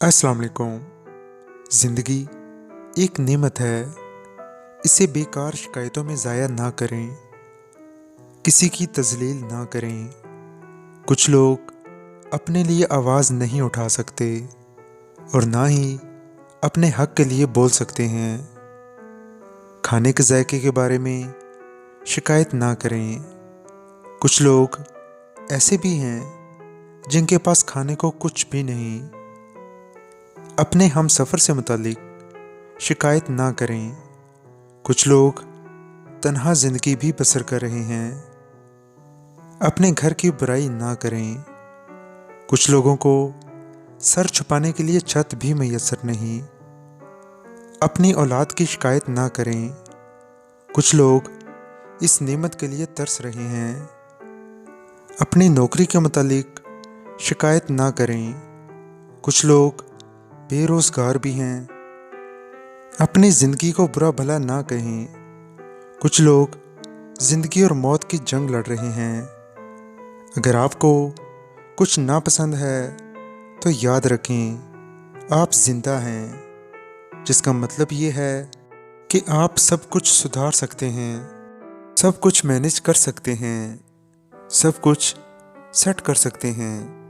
अस्सलाम वालेकुम। ज़िंदगी एक नेमत है, इसे बेकार शिकायतों में ज़ाया ना करें, किसी की तज़लील ना करें। कुछ लोग अपने लिए आवाज़ नहीं उठा सकते और ना ही अपने हक़ के लिए बोल सकते हैं। खाने के जायके के बारे में शिकायत ना करें। कुछ लोग ऐसे भी हैं जिनके पास खाने को कुछ भी नहीं। अपने हमसफ़र से मुतालिक शिकायत ना करें। कुछ लोग तन्हा ज़िंदगी भी बसर कर रहे हैं। अपने घर की बुराई ना करें। कुछ लोगों को सर छुपाने के लिए छत भी मैसर नहीं। अपनी औलाद की शिकायत ना करें। कुछ लोग इस नेमत के लिए तरस रहे हैं। अपनी नौकरी के मुतालिक शिकायत ना करें। कुछ लोग बेरोज़गार भी हैं। अपनी ज़िंदगी को बुरा भला ना कहें। कुछ लोग ज़िंदगी और मौत की जंग लड़ रहे हैं। अगर आपको कुछ नापसंद है तो याद रखें, आप ज़िंदा हैं, जिसका मतलब ये है कि आप सब कुछ सुधार सकते हैं, सब कुछ मैनेज कर सकते हैं, सब कुछ सेट कर सकते हैं।